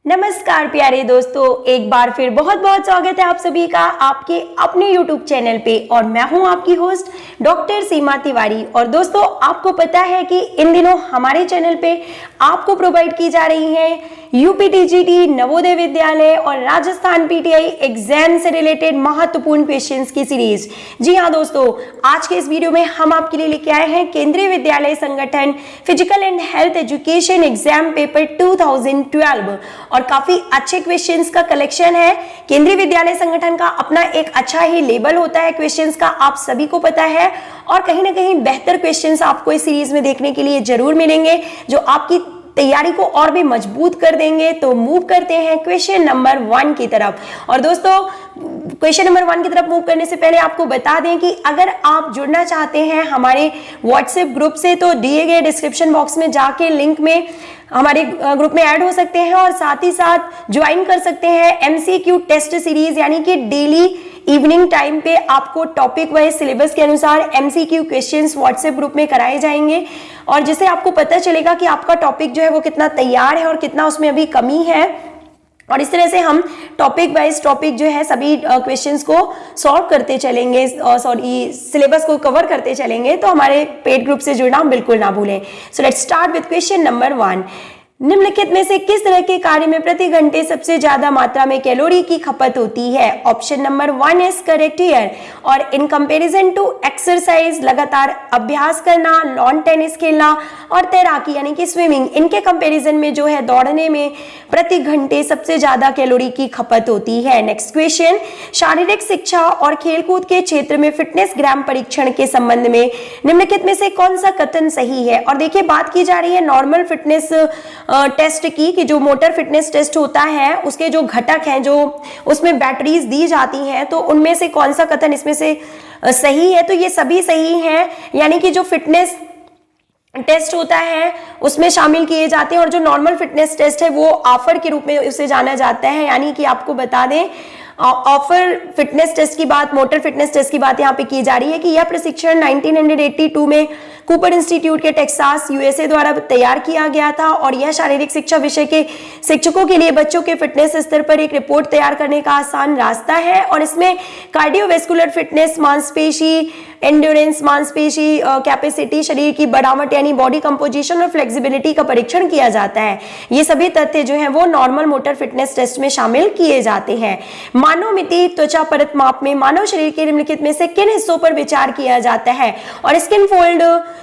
नमस्कार प्यारे दोस्तों, एक बार फिर बहुत बहुत स्वागत है आप सभी का आपके अपने YouTube चैनल पे। और मैं हूं आपकी होस्ट डॉक्टर सीमा तिवारी। और दोस्तों, आपको पता है कि इन दिनों हमारे चैनल पे आपको प्रोवाइड की जा रही है यूपीटीजीटी, नवोदय विद्यालय और राजस्थान पीटीआई एग्जाम से रिलेटेड महत्वपूर्ण क्वेश्चंस की सीरीज। जी हाँ दोस्तों, आज के इस वीडियो में हम आपके लिए लेके आए हैं केंद्रीय विद्यालय संगठन physical and health education exam paper 2012 और काफी अच्छे क्वेश्चंस का कलेक्शन है। केंद्रीय विद्यालय संगठन का अपना एक अच्छा ही लेबल होता है क्वेश्चंस का, आप सभी को पता है। और कहीं ना कहीं बेहतर क्वेश्चंस आपको इस सीरीज में देखने के लिए जरूर मिलेंगे जो आपकी तैयारी को और भी मजबूत कर देंगे। तो मूव करते हैं क्वेश्चन नंबर 1 की तरफ। और दोस्तों, क्वेश्चन नंबर 1 की तरफ मूव करने से पहले आपको बता दें कि अगर आप जुड़ना चाहते हैं हमारे व्हाट्सएप ग्रुप से तो दिए गए डिस्क्रिप्शन बॉक्स में जाके लिंक में हमारे ग्रुप में ऐड हो सकते हैं और साथ ही साथ ज्वाइन कर सकते हैं एमसीक्यू टेस्ट सीरीज, यानी कि डेली इवनिंग टाइम पे आपको टॉपिक वाइज सिलेबस के अनुसार एमसीक्यू क्वेश्चंस व्हाट्सएप ग्रुप में कराए जाएंगे और जिससे आपको पता चलेगा कि आपका टॉपिक जो है वो कितना तैयार है और कितना उसमें अभी कमी है। और इस तरह से हम टॉपिक वाइज टॉपिक जो है सभी क्वेश्चंस को सॉल्व करते चलेंगे, सिलेबस को कवर करते चलेंगे। तो हमारे पेड ग्रुप से जुड़ना बिल्कुल ना भूलें। So let's start with question number 1। निम्नलिखित में से किस तरह के कार्य में प्रति घंटे सबसे ज्यादा मात्रा में कैलोरी की खपत होती है? Option number 1 is correct here. और इन कंपैरिजन टू एक्सरसाइज, लगातार अभ्यास करना, लॉन टेनिस खेलना और तैराकी यानी कि स्विमिंग, इनके कंपैरिजन में जो है दौड़ने में प्रति घंटे सबसे ज्यादा कैलोरी की खपत होती है। नेक्स्ट क्वेश्चन, शारीरिक शिक्षा और खेलकूद के क्षेत्र में फिटनेस ग्राम परीक्षण के संबंध में निम्नलिखित में से कौन सा कथन सही है? और देखिए, बात की जा रही है नॉर्मल फिटनेस टेस्ट की, कि जो मोटर फिटनेस टेस्ट होता है उसके जो घटक हैं, जो उसमें बैटरीज दी जाती हैं, तो उनमें से कौन सा कथन इसमें से सही है? तो ये सभी सही हैं, यानी कि जो फिटनेस टेस्ट होता है उसमें शामिल किए जाते हैं और जो नॉर्मल फिटनेस टेस्ट है वो ऑफर के रूप में उसे जाना जाता है। यानी कि आपको बता दें, ऑफर फिटनेस टेस्ट की बात, मोटर फिटनेस टेस्ट की बात यहाँ पे की जा रही है कि यह प्रशिक्षण 1982 में कूपर इंस्टीट्यूट के टेक्सास यूएसए द्वारा तैयार किया गया था और यह शारीरिक शिक्षा विषय के शिक्षकों के लिए बच्चों के फिटनेस स्तर पर एक रिपोर्ट तैयार करने का आसान रास्ता है। और इसमें कार्डियोवैस्कुलर फिटनेस, मांसपेशी एंड्योरेंस, मांसपेशी कैपेसिटी, शरीर की बनावट यानी बॉडी कंपोजिशन और फ्लेक्सिबिलिटी का परीक्षण किया जाता है। ये सभी तथ्य जो है वो नॉर्मल मोटर फिटनेस टेस्ट में शामिल किए जाते हैं। मानवमिति त्वचा परत माप में मानव शरीर के निम्नलिखित में से किन हिस्सों पर विचार किया जाता है? और स्किन फोल्ड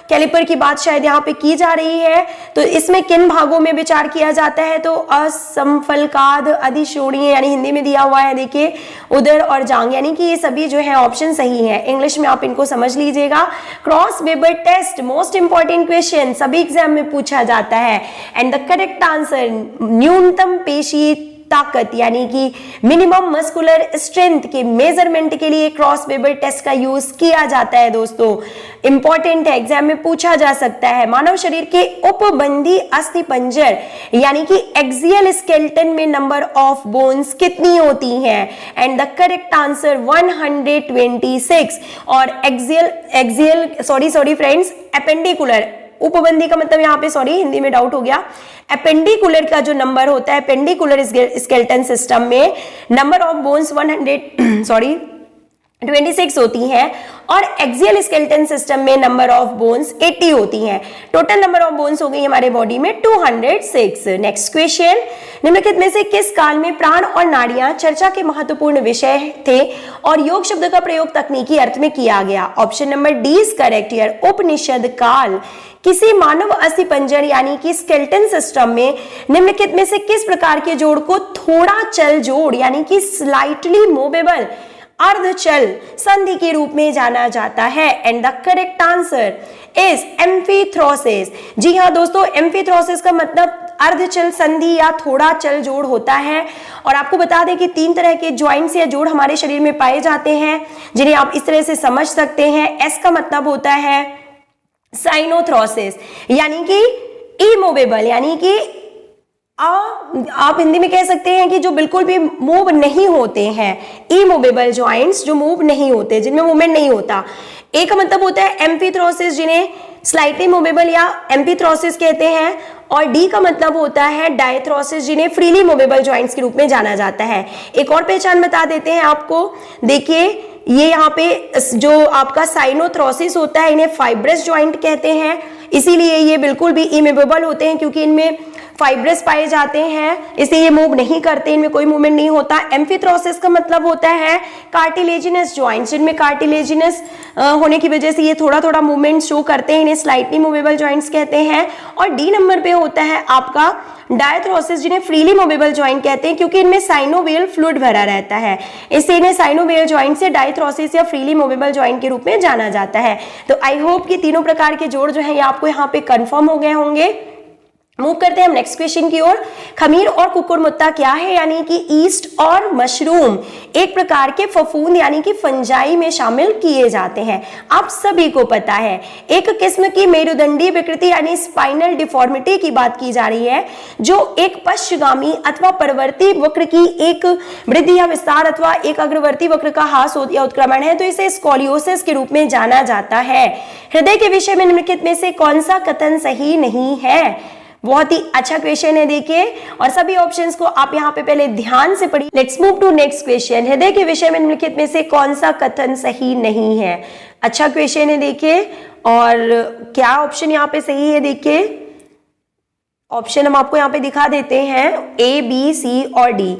कैलिपर की बात शायद यहाँ पे की जा रही है। तो इसमें किन भागों में विचार किया जाता है? तो असंफलकाद, अधिशोणीय यानी हिंदी में दिया हुआ है देखिए, उदर और जांग, यानी कि ये सभी जो है ऑप्शन सही है। इंग्लिश में आप इनको समझ लीजिएगा। Cross Weber test most important question, सभी एग्जाम में पूछा जाता है। एंड द करेक्ट आंसर, न्यूनतम पेशी ताकत यानी कि मिनिमम मस्कुलर स्ट्रेंथ के मेजरमेंट के लिए क्रॉस वेबर टेस्ट का यूज किया जाता है। दोस्तों, इंपॉर्टेंट है, एग्जाम में पूछा जा सकता है। मानव शरीर के उपबंधी अस्थिपंजर यानी कि एक्सियल स्केलेटन में नंबर ऑफ बोन्स कितनी होती हैं? And the correct answer 126। और एक्सियल फ्रेंड्स, एपेंडिकुलर, उपबंधी का मतलब यहाँ पे हिंदी में डाउट हो गया। एपेंडिकुलर का जो नंबर होता है, एपेंडिकुलर स्केलेटन सिस्टम में नंबर ऑफ बोन्स 26 होती हैं और एक्सियल स्केलेटन सिस्टम में नंबर ऑफ बोन्स 80 होती हैं। टोटल नंबर ऑफ बोन्स हो गई हमारे बॉडी में 206। नेक्स्ट क्वेश्चन, निम्नलिखित में से किस काल में प्राण और नाड़ियां चर्चा के महत्वपूर्ण विषय थे और योग शब्द का प्रयोग तकनीकी अर्थ में किया गया? Option number D is correct here. उपनिषद काल। किसी मानव अस्थिपंजर यानी कि स्केलेटन सिस्टम में निम्नलिखित में से किस प्रकार के जोड़ को थोड़ा चल जोड़ यानी कि स्लाइटली मूवेबल अर्धचल संधि के रूप में जाना जाता है? And the correct answer is amphiarthrosis. जी हाँ दोस्तों, एम्फीथ्रोसिस का मतलब अर्धचल संधि या थोड़ा चल जोड़ होता है। और आपको बता दें कि 3 तरह के ज्वाइंट्स या जोड़ हमारे शरीर में पाए जाते हैं जिन्हें आप इस तरह से समझ सकते हैं। एस का मतलब होता है साइनोथ्रोसिस यानी कि इमूवेबल, यानी कि आप हिंदी में कह सकते हैं कि जो बिल्कुल भी मूव नहीं होते हैं, इमूवेबल जॉइंट्स जो मूव नहीं होते, जिनमें मूवमेंट नहीं होता। ए का मतलब होता है एम्फीथ्रोसिस, जिन्हें स्लाइटली मूवेबल या एम्फीथ्रोसिस कहते हैं, और डी का मतलब होता है डायथ्रोसिस, जिन्हें फ्रीली मूवेबल जॉइंट्स के रूप में जाना जाता है। एक और पहचान बता देते हैं आपको, देखिए ये यहाँ पे जो आपका साइनोथ्रोसिस होता है, इन्हें फाइब्रस जॉइंट कहते हैं, इसीलिए ये बिल्कुल भी इमूवेबल होते हैं क्योंकि इनमें फाइब्रस पाए जाते हैं, इसलिए ये मूव नहीं करते, इनमें कोई मूवमेंट नहीं होता। एम्फीथ्रोसिस का मतलब होता है कार्टिलेजिनस जॉइंट्स, जिनमें कार्टिलेजिनस होने की वजह से ये थोड़ा थोड़ा मूवमेंट शो करते हैं, इन्हें स्लाइटली मूवेबल जॉइंट्स कहते हैं। और डी नंबर पे होता है आपका डायथ्रोसिस, जिन्हें फ्रीली मूवेबल जॉइंट कहते हैं क्योंकि इनमें साइनोवियल फ्लूइड भरा रहता है, इससे इन्हें साइनोवियल जॉइंट से डायथ्रोसिस या फ्रीली मूवेबल जॉइंट के रूप में जाना जाता है। तो आई होप कि तीनों प्रकार के जोड़ जो है ये आपको यहाँ पे कंफर्म हो गए होंगे। मूव करते हैं हम नेक्स्ट क्वेश्चन की ओर। खमीर और कुकुरमुत्ता क्या है, यानी कि ईस्ट और मशरूम एक प्रकार के फफूंद यानी कि फंजाई में शामिल किए जाते हैं। आप सभी को पता है एक किस्म की मेरुदंडी विकृति यानी स्पाइनल डिफॉर्मिटी की बात की जा रही है, जो एक पश्चगामी अथवा परवर्ती वक्र की एक वृद्धि या विस्तार अथवा एक अग्रवर्ती वक्र का ह्रास या उत्क्रमण है, तो इसे स्कोलियोसिस के रूप में जाना जाता है। हृदय के विषय में निम्नलिखित में से कौन सा कथन सही नहीं है? बहुत ही अच्छा क्वेश्चन है देखिए, और सभी ऑप्शंस को आप यहाँ पे पहले ध्यान से पढ़िए। Let's move to next question. हृदय के विषय में निम्नलिखित में से कौन सा कथन सही नहीं है? अच्छा क्वेश्चन है देखिए, और क्या ऑप्शन यहाँ पे सही है देखिए, ऑप्शन हम आपको यहाँ पे दिखा देते हैं ए, बी, सी और डी।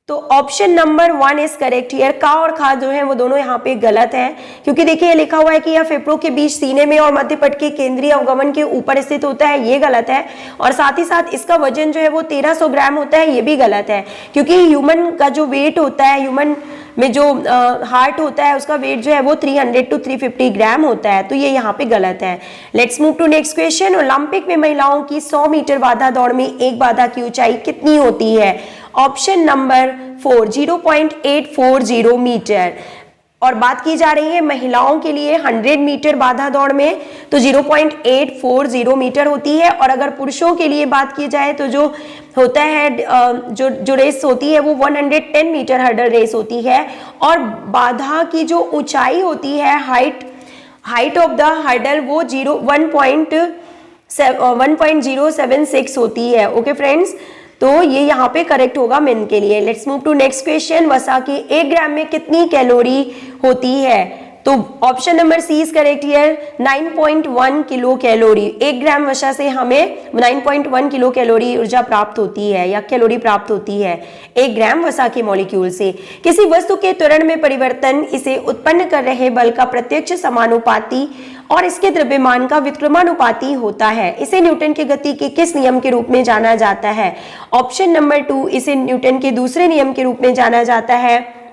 तो option number 1 is correct here. का और खा जो है वो दोनों यहाँ पे गलत है, क्योंकि देखिए ये लिखा हुआ है कि यह फेफड़ों के बीच सीने में और मध्यपट के केंद्रीय अवगमन के ऊपर स्थित होता है, ये गलत है। और साथ ही साथ इसका वजन जो है वो 1300 ग्राम होता है, ये भी गलत है, क्योंकि ह्यूमन का जो वेट होता है, ह्यूमन में जो हार्ट होता है उसका वेट जो है वो 300 to 350 ग्राम होता है, तो ये यहाँ पे गलत है। Let's move to next question. Olympic में महिलाओं की 100 मीटर बाधा दौड़ में एक बाधा की ऊंचाई कितनी होती है? Option number 4 0.840 metre. और बात की जा रही है महिलाओं के लिए 100 मीटर बाधा दौड़ में तो 0.840 मीटर होती है, और अगर पुरुषों के लिए बात की जाए तो जो होता है जो रेस होती है वो 110 मीटर हर्डल रेस होती है, और बाधा की जो ऊंचाई होती है, हाइट ऑफ द हर्डल वो 1.076 होती है। ओके फ्रेंड्स, तो ये यहाँ पे करेक्ट होगा मेन के लिए। Let's move to next question. वसा की 1 ग्राम में कितनी कैलोरी होती है? तो option number C is correct here, 9.1 kilocalorie. 1 gram वसा से हमें 9.1 किलो कैलोरी ऊर्जा प्राप्त होती है या कैलोरी प्राप्त होती है 1 ग्राम वसा के मॉलिक्यूल से। किसी वस्तु के त्वरण में परिवर्तन इसे उत्पन्न कर रहे बल का प्रत्यक्ष समानुपाती और इसके द्रव्यमान का व्युत्क्रमानुपाती होता है। इसे न्यूटन के गति के किस नियम के रूप में जाना जाता है? ऑप्शन नंबर 2 इसे न्यूटन के दूसरे नियम के रूप में जाना जाता है,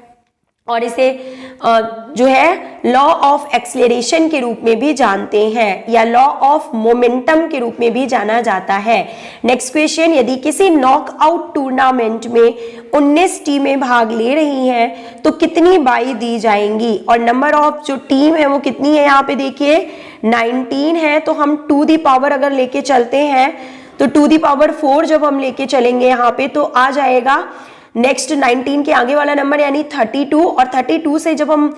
और इसे जो है लॉ ऑफ एक्सीलरेशन के रूप में भी जानते हैं, या लॉ ऑफ मोमेंटम के रूप में भी जाना जाता है। Next question. यदि किसी नॉकआउट टूर्नामेंट में 19 टीमें भाग ले रही हैं तो कितनी बाई दी जाएंगी? और नंबर ऑफ जो टीम है वो कितनी है? यहाँ पे देखिए 19 है, तो हम 2 दी पावर अगर लेके चलते हैं तो 2 दी पावर 4 जब हम लेके चलेंगे यहाँ पे तो आ जाएगा नेक्स्ट 19 के आगे वाला नंबर यानी 32, और 32 से जब हम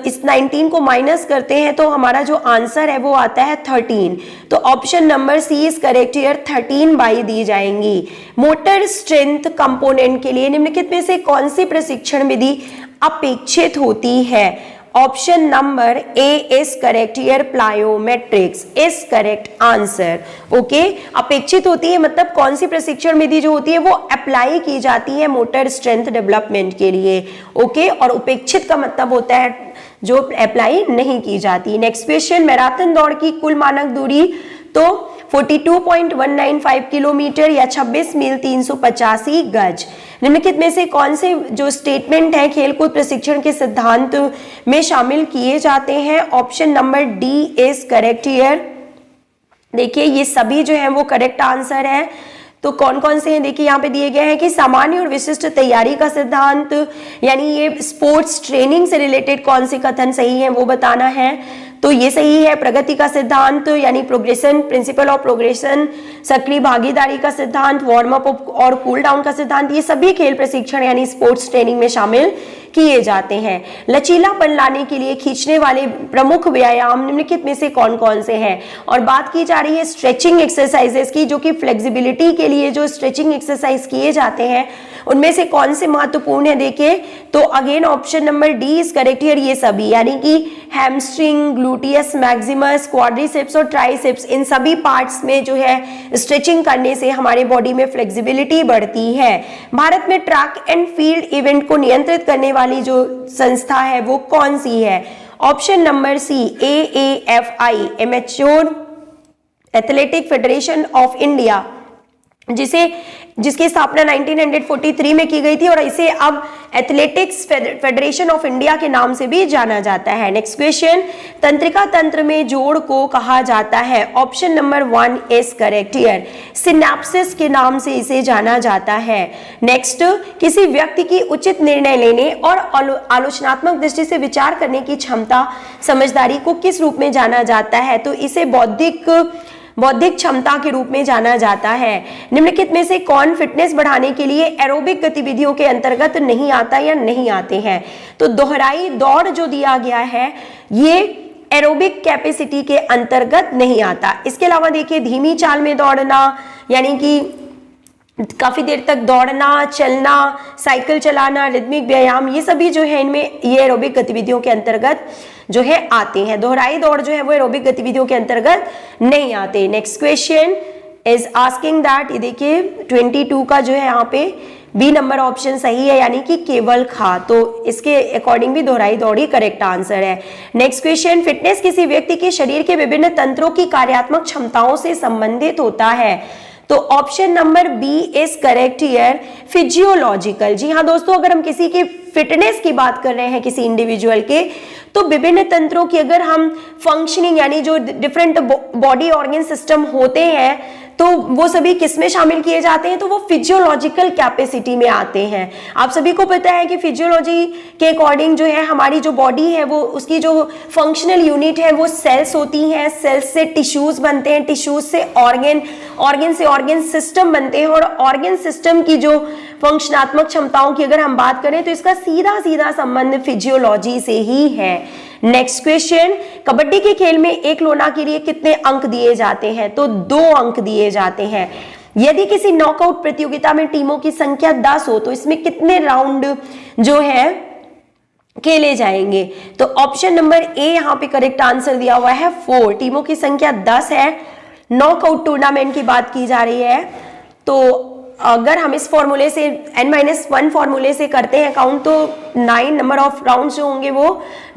इस 19 को माइनस करते हैं तो हमारा जो आंसर है वो आता है 13। तो option number C is correct here, 13 बाई दी जाएंगी। मोटर स्ट्रेंथ कंपोनेंट के लिए निम्नलिखित में से कौन सी प्रशिक्षण विधि अपेक्षित होती है? Option number A is correct here, plyometrics is correct answer. Okay, अपेक्षित होती है मतलब कौन सी प्रशिक्षण विधि जो होती है वो अप्लाई की जाती है मोटर स्ट्रेंथ डेवलपमेंट के लिए। ओके, और उपेक्षित का मतलब होता है जो अप्लाई नहीं की जाती। Next question. मैराथन दौड़ की कुल मानक दूरी तो 42.195 किलोमीटर या 26 मील 385 गज। निम्नलिखित में से कौन से जो स्टेटमेंट है खेलकूद प्रशिक्षण के सिद्धांत में शामिल किए जाते हैं? Option number D is correct here. देखिए ये सभी जो है वो करेक्ट आंसर है। तो कौन कौन से हैं देखिए यहाँ पे दिए गए हैं कि सामान्य और विशिष्ट तैयारी का सिद्धांत, यानी ये स्पोर्ट्स ट्रेनिंग से रिलेटेड कौन से कथन सही है वो बताना है, तो ये सही है। प्रगति का सिद्धांत यानी प्रोग्रेशन, प्रिंसिपल ऑफ प्रोग्रेशन, सक्रिय भागीदारी का सिद्धांत, वार्म अप और कूल डाउन का सिद्धांत, ये सभी खेल प्रशिक्षण यानी स्पोर्ट्स ट्रेनिंग में शामिल किए जाते हैं। लचीलापन लाने के लिए खींचने वाले प्रमुख व्यायाम निम्नलिखित में से कौन कौन से हैं। और बात की जा रही है स्ट्रेचिंग एक्सरसाइजेस की, जो कि फ्लेक्सिबिलिटी के लिए जो स्ट्रेचिंग एक्सरसाइज किए जाते हैं उनमें से कौन से महत्वपूर्ण है। देखिए तो again option number D is correct here. ये सभी यानी कि हैमस्ट्रिंग, ग्लूटियस मैक्सिमस, क्वाड्रिसेप्स और ट्राइसेप्स, इन सभी पार्ट्स में जो है स्ट्रेचिंग करने से हमारे बॉडी में फ्लेक्सिबिलिटी बढ़ती है। भारत में ट्रैक एंड फील्ड इवेंट को नियंत्रित करने वाली जो संस्था है वो कौन सी है। Option number C AAFI, amateur athletic federation of India, जिसकी स्थापना 1943 में की गई थी और इसे अब एथलेटिक्स फेडरेशन ऑफ इंडिया के नाम से भी जाना जाता है। नेक्स्ट क्वेश्चन, तंत्रिका तंत्र में जोड़ को कहा जाता है। Option number 1 is correct here. Synapses के नाम से इसे जाना जाता है। नेक्स्ट, किसी व्यक्ति की उचित निर्णय लेने और आलोचनात्मक दृष्टि से विचार करने की क्षमता, समझदारी को किस रूप में जाना जाता है। तो इसे बौद्धिक क्षमता के रूप में जाना जाता है। निम्नलिखित में से कौन फिटनेस बढ़ाने के लिए एरोबिक गतिविधियों के अंतर्गत नहीं आता या नहीं आते हैं। तो दोहराई दौड़ जो दिया गया है ये एरोबिक कैपेसिटी के अंतर्गत नहीं आता। इसके अलावा देखिए धीमी चाल में दौड़ना, यानी कि काफी देर तक दौड़ना, चलना, साइकिल चलाना, रिदमिक व्यायाम, ये सभी जो है इनमें ये एरोबिक गतिविधियों के अंतर्गत जो है आते हैं। दोहराई दौड़ जो है वो एरोबिक गतिविधियों के अंतर्गत नहीं आते। Next question is asking that, ये देखिए 22 का जो है यहाँ पे बी नंबर ऑप्शन सही है, यानी कि केवल खा, तो इसके अकॉर्डिंग भी दोहराई दौड़ ही करेक्ट आंसर है। नेक्स्ट क्वेश्चन, फिटनेस किसी व्यक्ति के शरीर के विभिन्न तंत्रों की कार्यात्मक क्षमताओं से संबंधित होता है। तो option number B is correct here, physiological. जी हाँ दोस्तों, अगर हम किसी की फिटनेस की बात कर रहे हैं किसी इंडिविजुअल के, तो विभिन्न तंत्रों की अगर हम फंक्शनिंग यानी जो डिफरेंट बॉडी ऑर्गन सिस्टम होते हैं तो वो सभी किसमें शामिल किए जाते हैं, तो वो फिजियोलॉजिकल कैपेसिटी में आते हैं। आप सभी को पता है कि फिजियोलॉजी के अकॉर्डिंग जो है हमारी जो बॉडी है वो उसकी जो फंक्शनल यूनिट है वो सेल्स होती हैं, सेल्स से टिश्यूज बनते हैं, टिश्यूज से ऑर्गन से ऑर्गन सिस्टम बनते हैं और ऑर्गन सिस्टम की जो फंक्शनात्मक क्षमताओं की अगर हम बात करें तो इसका सीधा सीधा संबंध फिजियोलॉजी से ही है। नेक्स्ट क्वेश्चन, कबड्डी के खेल में एक लोना के लिए कितने अंक दिए जाते हैं, तो 2 अंक दिए जाते हैं। यदि किसी नॉकआउट प्रतियोगिता में टीमों की संख्या 10 हो तो इसमें कितने राउंड जो है खेले जाएंगे, तो ऑप्शन नंबर ए यहाँ पे करेक्ट आंसर दिया हुआ है 4। टीमों की संख्या 10 है, नॉकआउट टूर्नामेंट की बात की जा रही है। तो अगर हम इस फॉर्मूले से n-1 फॉर्मूले से करते हैं काउंट तो 9 नंबर ऑफ राउंड्स जो होंगे वो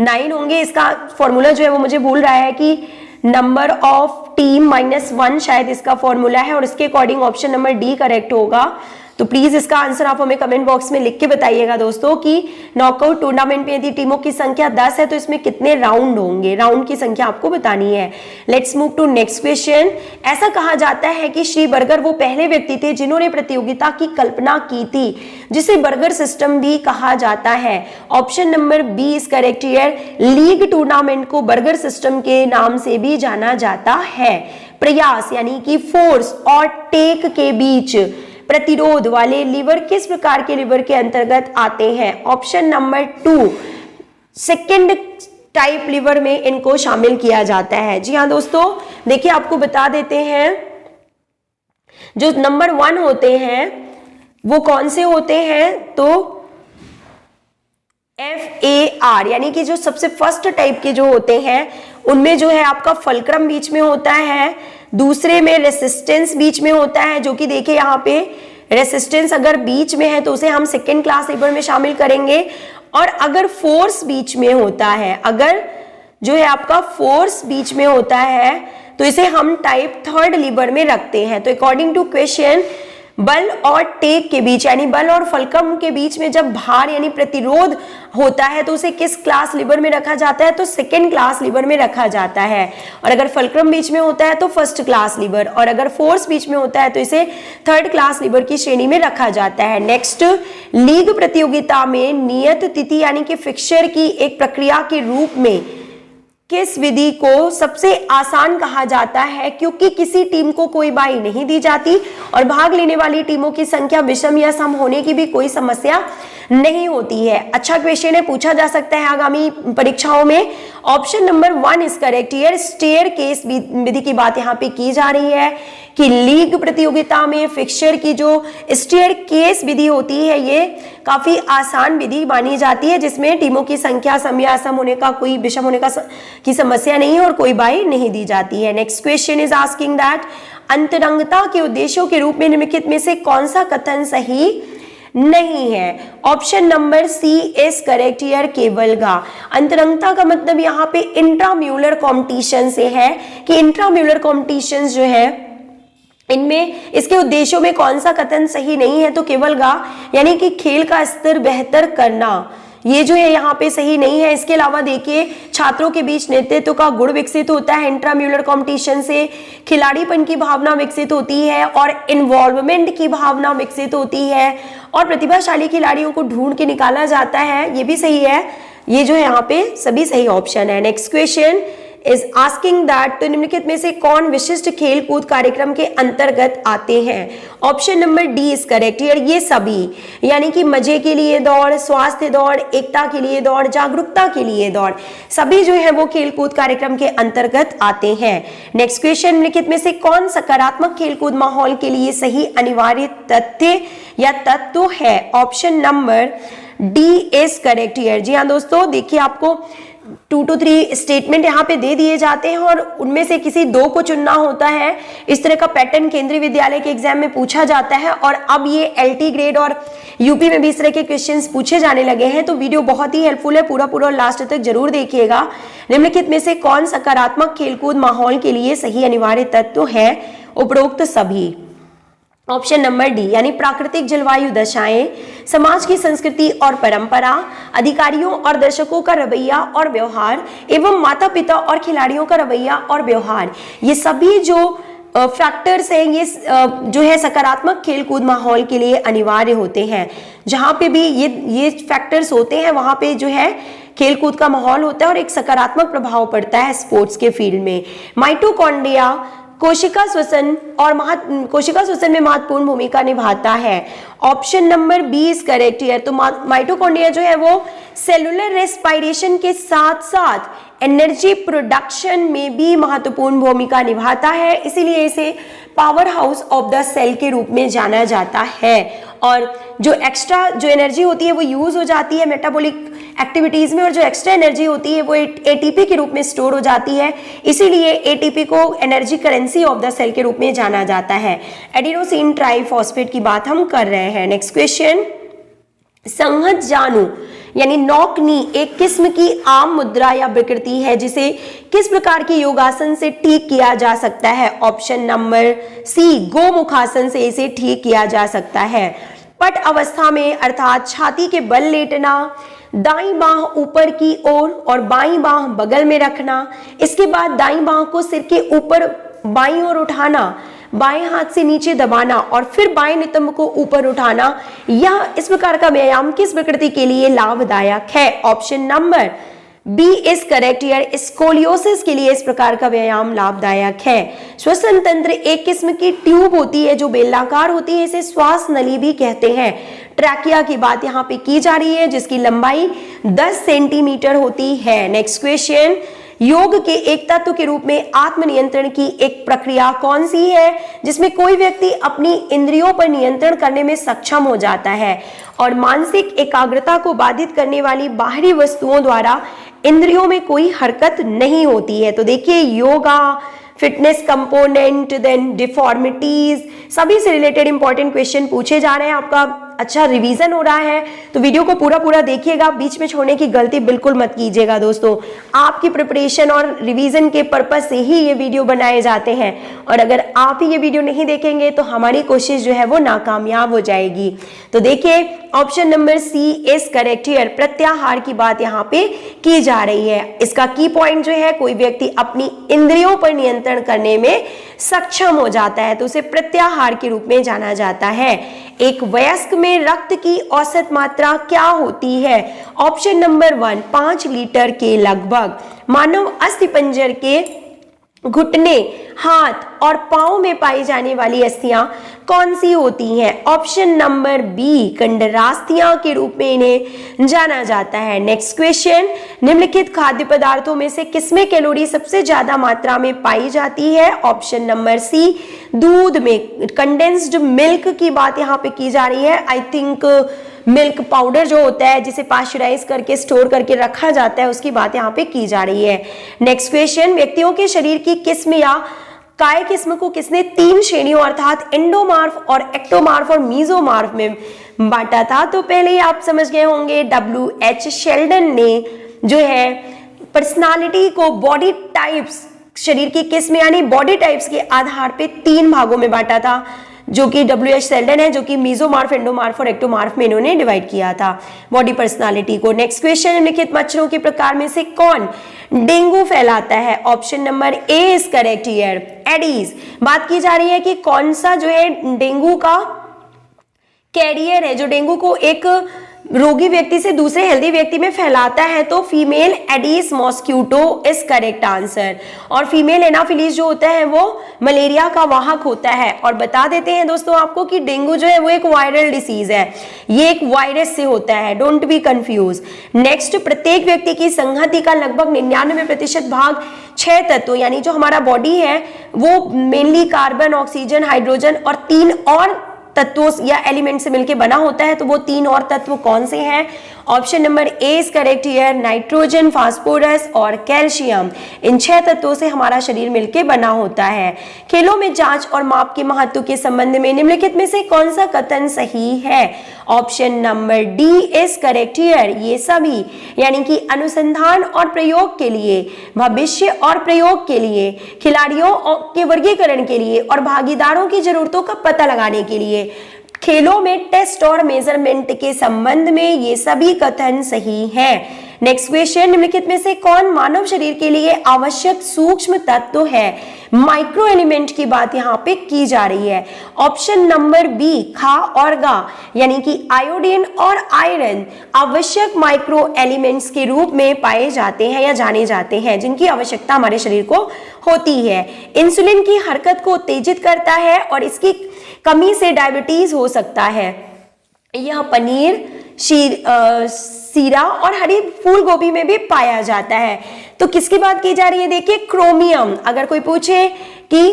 9 होंगे। इसका फॉर्मूला जो है वो मुझे भूल रहा है कि नंबर ऑफ टीम -1 शायद इसका फॉर्मूला है और इसके according option number D correct होगा। तो प्लीज इसका आंसर आप हमें कमेंट बॉक्स में लिख के बताइएगा दोस्तों कि नॉकआउट टूर्नामेंट में यदि टीमों की संख्या 10 है तो इसमें कितने राउंड होंगे, राउंड की संख्या आपको बतानी है। Let's move to next question. ऐसा कहा जाता है कि श्री बर्गर वो पहले व्यक्ति थे जिन्होंने प्रतियोगिता की कल्पना की थी, जिसे बर्गर सिस्टम भी कहा जाता है। Option number B is correct here. League tournament को बर्गर सिस्टम के नाम से भी जाना जाता है। प्रयास यानी कि फोर्स और टेक के बीच प्रतिरोध वाले लीवर किस प्रकार के लीवर के अंतर्गत आते हैं, option number 2 second type lever में इनको शामिल किया जाता है। जी हाँ दोस्तों, देखिए आपको बता देते हैं जो नंबर 1 होते हैं वो कौन से होते हैं, तो FAR यानी कि जो सबसे फर्स्ट टाइप के जो होते हैं उनमें जो है आपका फल्क्रम बीच में होता है, दूसरे में रेसिस्टेंस बीच में होता है, जो कि देखिए यहाँ पे रेसिस्टेंस अगर बीच में है तो उसे हम सेकेंड क्लास लीवर में शामिल करेंगे, और अगर फोर्स बीच में होता है, अगर जो है आपका फोर्स बीच में होता है तो इसे हम टाइप 3 लीवर में रखते हैं। तो अकॉर्डिंग टू क्वेश्चन, बल और टेक के बीच यानी बल और फल्क्रम के बीच में जब भार यानी प्रतिरोध होता है तो उसे किस क्लास लीवर में रखा जाता है, तो सेकेंड क्लास लीवर में रखा जाता है। और अगर फल्क्रम बीच में होता है तो फर्स्ट क्लास लीवर, और अगर फोर्स बीच में होता है तो इसे थर्ड क्लास लीवर की श्रेणी में रखा जाता है। नेक्स्ट, लीग प्रतियोगिता में नियत तिथि यानी कि फिक्सचर की एक प्रक्रिया के रूप में किस विधि को सबसे आसान कहा जाता है? क्योंकि किसी टीम को कोई बाई नहीं दी जाती और भाग लेने वाली टीमों की संख्या विषम या सम होने की भी कोई समस्या नहीं होती है। अच्छा क्वेश्चन है, पूछा जा सकता है आगामी परीक्षाओं में। Option number 1 is correct. Here staircase विधि की बात यहाँ पे की जा रही है कि लीग प्रतियोगिता में फिक्सचर की जो स्टेयर केस विधि होती है ये काफी आसान विधि मानी जाती है, जिसमें टीमों की संख्या सम या असम होने का, कोई विषम होने की समस्या नहीं है और कोई बाई नहीं दी जाती है। Next question is asking that अंतरंगता के उद्देश्यों के रूप में निम्नलिखित में से कौन सा कथन सही नहीं है? Option number C is correct here, केवलगा। अंतरंगता का मतलब यहाँ पे इंट्राम्यूलर कॉम्पिटिशन से है कि इंट्राम्यूलर कॉम्पिटिशन जो है इनमें इसके उद्देश्यों में कौन सा कथन सही नहीं है? तो केवलगा यानी कि खेल का स्तर बेहतर करना, ये जो है यहाँ पे सही नहीं है। इसके अलावा देखिए छात्रों के बीच नेतृत्व का गुण विकसित होता है इंट्राम्यूलर कंपटीशन से, खिलाड़ीपन की भावना विकसित होती है और इन्वॉल्वमेंट की भावना विकसित होती है और प्रतिभाशाली खिलाड़ियों को ढूंढ के निकाला जाता है, ये भी सही है। ये जो है यहाँ पे सभी सही ऑप्शन है। Next question is asking that तो निम्नलिखित में से कौन विशिष्ट खेल कूद कार्यक्रम के अंतर्गत आते हैं? Option number D is correct here, ये सभी, यानी कि मजे के लिए दौड़, स्वास्थ्य दौड़, एकता के लिए दौड़, जागरूकता के लिए दौड़, सभी जो है वो खेल कूद कार्यक्रम के अंतर्गत आते हैं। नेक्स्ट क्वेश्चन, निम्नलिखित में से कौन सकारात्मक खेल कूद माहौल के लिए सही अनिवार्य तथ्य या तत्व है? Option number D is correct here. जी हाँ दोस्तों, देखिए आपको 2 to 3 स्टेटमेंट यहाँ पे दे दिए जाते हैं और उनमें से किसी 2 को चुनना होता है। इस तरह का पैटर्न केंद्रीय विद्यालय के एग्जाम में पूछा जाता है और अब ये LT ग्रेड और यूपी में भी इस तरह के क्वेश्चंस पूछे जाने लगे हैं। तो वीडियो बहुत ही हेल्पफुल है, पूरा लास्ट तक जरूर देखिएगा। निम्नलिखित में से कौन सकारात्मक खेलकूद माहौल के लिए सही अनिवार्य तत्व है? उपरोक्त सभी। ऑप्शन नंबर डी यानी प्राकृतिक जलवायु दशाएं, समाज की संस्कृति और परंपरा, अधिकारियों और दर्शकों का रवैया और व्यवहार एवं माता पिता और खिलाड़ियों का रवैया और व्यवहार, ये सभी जो फैक्टर्स हैं ये जो है सकारात्मक खेलकूद माहौल के लिए अनिवार्य होते हैं। जहां पे भी ये फैक्टर्स होते हैं वहां पे जो है खेलकूद का माहौल होता है और एक सकारात्मक प्रभाव पड़ता है स्पोर्ट्स के फील्ड में। माइटोकॉन्ड्रिया कोशिका श्वसन में महत्वपूर्ण भूमिका निभाता है। Option number B is correct here. तो माइटोकॉन्ड्रिया जो है वो सेलुलर रेस्पिरेशन के साथ साथ एनर्जी प्रोडक्शन में भी महत्वपूर्ण भूमिका निभाता है, इसीलिए इसे power house of the cell के रूप में जाना जाता है। और जो एक्स्ट्रा जो एनर्जी होती है वो यूज हो जाती है मेटाबॉलिक एक्टिविटीज में और जो एक्स्ट्रा एनर्जी होती है वो एटीपी के रूप में स्टोर हो जाती है, इसीलिए एटीपी को energy currency of the cell के रूप में जाना जाता है। एडिनोसिन ट्राइफॉस्फेट की बात हम कर रहे हैं। नेक्स्ट क्वेश्चन, संहत जानू यानी नौकनी एक किस्म की आम मुद्रा या विकृति है जिसे किस प्रकार के योगासन से ठीक किया जा सकता है? ऑप्शन नंबर सी गोमुखासन से इसे ठीक किया जा सकता है। पट अवस्था में अर्थात छाती के बल लेटना, दाईं बाह ऊपर की ओर और बाईं बाह बगल में रखना, इसके बाद दाईं बाह को सिर के ऊपर बाईं ओर उठाना, बाएं हाथ से नीचे दबाना और फिर बाएं नितंब को ऊपर उठाना, यह इस प्रकार का व्यायाम किस प्रकृति के लिए लाभदायक है? Option number B is correct here, scoliosis के लिए इस प्रकार का व्यायाम लाभदायक है। श्वसन तंत्र एक किस्म की ट्यूब होती है जो बेलनाकार होती है, इसे श्वास नली भी कहते हैं। ट्रैकिया की बात यहाँ पे की जा रही है जिसकी लंबाई 10 सेंटीमीटर होती है। नेक्स्ट क्वेश्चन, योग के एक तत्व के रूप में आत्मनियंत्रण की एक प्रक्रिया कौन सी है जिसमें कोई व्यक्ति अपनी इंद्रियों पर नियंत्रण करने में सक्षम हो जाता है और मानसिक एकाग्रता को बाधित करने वाली बाहरी वस्तुओं द्वारा इंद्रियों में कोई हरकत नहीं होती है? तो देखिए yoga, fitness component, then deformities, सभी से रिलेटेड इंपॉर्टेंट क्वेश्चन पूछे जा रहे हैं। आपका अच्छा रिवीजन हो रहा है तो वीडियो को पूरा देखिएगा, बीच में छोड़ने की गलती बिल्कुल मत कीजिएगा दोस्तों। आपकी प्रिपरेशन और रिवीजन के पर्पस से ही ये वीडियो बनाए जाते हैं और अगर आप ही ये वीडियो नहीं देखेंगे तो हमारी कोशिश जो है वो नाकामयाब हो जाएगी। तो देखिए option number C is correct here, प्रत्याहार की बात यहाँ पे की जा रही है। इसका की पॉइंट जो है कोई व्यक्ति अपनी इंद्रियों पर नियंत्रण करने में सक्षम हो जाता है तो उसे प्रत्याहार के रूप में जाना जाता है। एक वयस्क में में रक्त की औसत मात्रा क्या होती है? ऑप्शन नंबर 1 5 लीटर के लगभग। मानव अस्थिपंजर के घुटने, हाथ और पांव में पाई जाने वाली अस्थियां कौन सी होती हैं? ऑप्शन नंबर बी कंडरास्थियां के रूप में इन्हें जाना जाता है। नेक्स्ट क्वेश्चन, निम्नलिखित खाद्य पदार्थों में से किसमें कैलोरी सबसे ज्यादा मात्रा में पाई जाती है? ऑप्शन नंबर सी दूध में। कंडेंस्ड मिल्क की बात यहाँ पे की जा रही है। आई थिंक मिल्क पाउडर जो होता है जिसे पाश्चराइज करके स्टोर करके रखा जाता है, उसकी बात यहाँ पे की जा रही है। नेक्स्ट क्वेश्चन, व्यक्तियों के शरीर की किस्म या काय किस्म को किसने 3 श्रेणियों अर्थात एंडोमार्फ और एक्टोमार्फ और मीजोमार्फ में बांटा था? तो पहले ही आप समझ गए होंगे, WH शेल्डन ने जो है पर्सनालिटी को बॉडी टाइप्स, शरीर की किस्म यानी बॉडी टाइप्स के आधार पे 3 भागों में बांटा था, जो कि WH शेल्डन है, जो कि मीजोमार्फ, एंडोमार्फ और एक्टोमार्फ में इन्होंने डिवाइड किया था बॉडी पर्सनालिटी को। नेक्स्ट क्वेश्चन, निम्नलिखित मच्छरों के प्रकार में से कौन डेंगू फैलाता है? Option number A is correct here, Aedes. बात की जा रही है कि कौन सा जो है डेंगू का कैरियर है, जो डेंगू को एक रोगी व्यक्ति से दूसरे हेल्दी व्यक्ति में फैलाता है, तो female Aedes mosquito is correct answer. और फीमेल एनाफिलीज जो होता है वो मलेरिया का वाहक होता है। और बता देते हैं दोस्तों आपको कि डेंगू जो है वो एक वायरल डिसीज है, ये एक वायरस से होता है, डोंट बी कंफ्यूज। नेक्स्ट, प्रत्येक व्यक्ति की संहति का लगभग 99% भाग 6 तत्व यानी जो हमारा बॉडी है वो मेनली कार्बन, ऑक्सीजन, हाइड्रोजन और 3 और तत्वों या एलिमेंट से मिलकर बना होता है। तो वो 3 और तत्व कौन से हैं? Option number A is correct here, nitrogen, phosphorus और कैल्शियम। इन 6 तत्वों से हमारा शरीर मिलकर बना होता है। खेलों में जांच और माप के महत्व के संबंध में निम्नलिखित में से कौन सा कथन सही है? Option number D is correct here, ये सभी यानी कि अनुसंधान और प्रयोग के लिए, भविष्य और प्रयोग के लिए, खिलाड़ियों के वर्गीकरण के लिए और भागीदारों की जरूरतों का पता लगाने के लिए, खेलों में टेस्ट और मेजरमेंट के संबंध में ये सभी कथन सही हैं। नेक्स्ट क्वेश्चन, निम्नलिखित में से कौन मानव शरीर के लिए आवश्यक सूक्ष्म तत्व है? माइक्रो एलिमेंट की बात यहाँ पे की जा रही है। ऑप्शन नंबर बी खा और गा यानी कि आयोडीन और आयरन आवश्यक माइक्रो एलिमेंट्स के रूप में पाए जाते हैं या जाने जाते हैं, जिनकी आवश्यकता हमारे शरीर को होती है। इंसुलिन की हरकत को उत्तेजित करता है और इसकी कमी से डायबिटीज हो सकता है। यह पनीर, सीरा और हरी फूल गोभी में भी पाया जाता है। तो किसकी बात की जा रही है? देखिए क्रोमियम। अगर कोई पूछे कि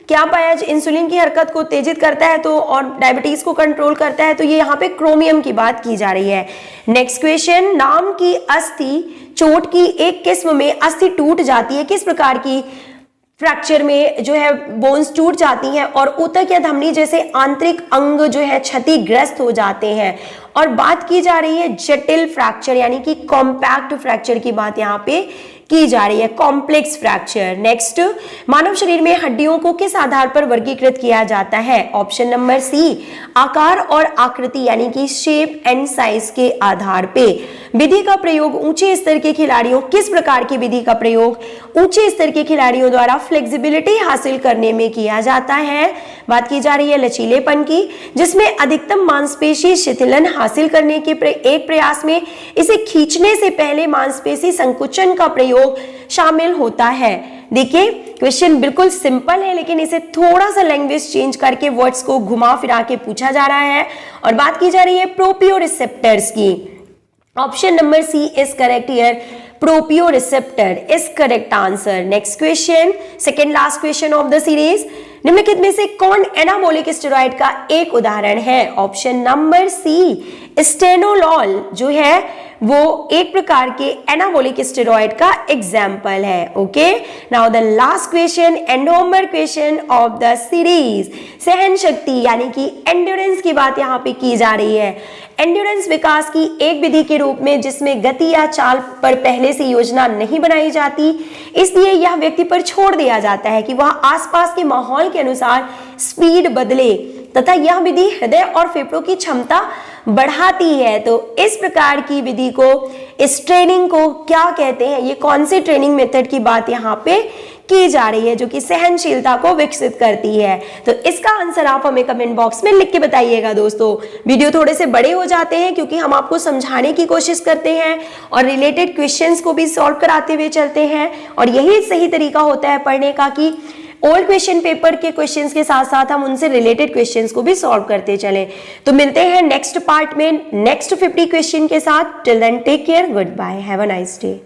क्या पाया इंसुलिन की हरकत को उत्तेजित करता है तो और डायबिटीज को कंट्रोल करता है, तो ये यहाँ पे क्रोमियम की बात की जा रही है। नेक्स्ट क्वेश्चन, नाम की अस्थि चोट की एक किस्म में अस्थि टूट जाती है, किस प्रकार की फ्रैक्चर में जो है बोन्स टूट जाती हैं और ऊतक या धमनी जैसे आंतरिक अंग जो है क्षतिग्रस्त हो जाते हैं। और बात की जा रही है जटिल फ्रैक्चर यानी कि कॉम्पैक्ट फ्रैक्चर की बात यहाँ पे की जा रही है, कॉम्प्लेक्स फ्रैक्चर। नेक्स्ट, मानव शरीर में हड्डियों को किस आधार पर वर्गीकृत किया जाता है? ऑप्शन नंबर सी आकार और आकृति यानी कि शेप एंड साइज के आधार पे। विधि का प्रयोग ऊंचे स्तर के खिलाड़ियों, किस प्रकार की विधि का प्रयोग ऊंचे स्तर के खिलाड़ियों द्वारा फ्लेक्सिबिलिटी हासिल करने में किया जाता है? बात की जा रही है लचीलेपन की, जिसमें अधिकतम मांसपेशी शिथिलन हासिल करने के एक प्रयास में इसे खींचने से पहले मांसपेशी संकुचन का प्रयोग शामिल होता है। देखिए क्वेश्चन बिल्कुल सिंपल है, लेकिन इसे थोड़ा सा लैंग्वेज चेंज करके वर्ड्स को घुमा फिरा के पूछा जा रहा है। और बात की जा रही है प्रोपियोरिसेप्टर्स की। Option number C is correct here, proprioceptor is correct answer. Next question, second last question of the series, निम्नलिखित में से कौन एनाबॉलिक स्टेरॉइड का एक उदाहरण है? ऑप्शन नंबर सी स्टेनोलॉल जो है वो एक प्रकार के एनाबॉलिक स्टेरॉइड का एग्जाम्पल है। Okay, now the last question and homework question of the series, सहन शक्ति यानी कि एंड्योरेंस की बात यहाँ पे की जा रही है। एंड्योरेंस विकास की एक विधि के रूप में जिसमें गति या चाल पर पहले से योजना नहीं बनाई जाती, इसलिए यह व्यक्ति पर छोड़ दिया जाता है कि वह आसपास के माहौल के अनुसार स्पीड बदले, तथा यह विधि हृदय और फेफड़ों की क्षमता बढ़ाती है। तो इस प्रकार की विधि को, इस ट्रेनिंग को क्या कहते हैं? ये कौन सी ट्रेनिंग मेथड की बात यहाँ पे की जा रही है, जो कि सहनशीलता को विकसित करती है। तो इसका आंसर आप हमें कमेंट बॉक्स में लिख के बताइएगा। दोस्तों वीडियो थोड़े से बड़े हो जाते हैं क्योंकि हम आपको समझाने की कोशिश करते हैं और रिलेटेड क्वेश्चंस को भी सॉल्व कराते हुए चलते हैं, और यही सही तरीका होता है पढ़ने का कि ओल्ड क्वेश्चन पेपर के क्वेश्चंस के साथ साथ हम उनसे रिलेटेड क्वेश्चंस को भी सॉल्व करते चलें। तो मिलते हैं नेक्स्ट पार्ट में नेक्स्ट 50 क्वेश्चन के साथ। Till then take care, good bye, have a nice day.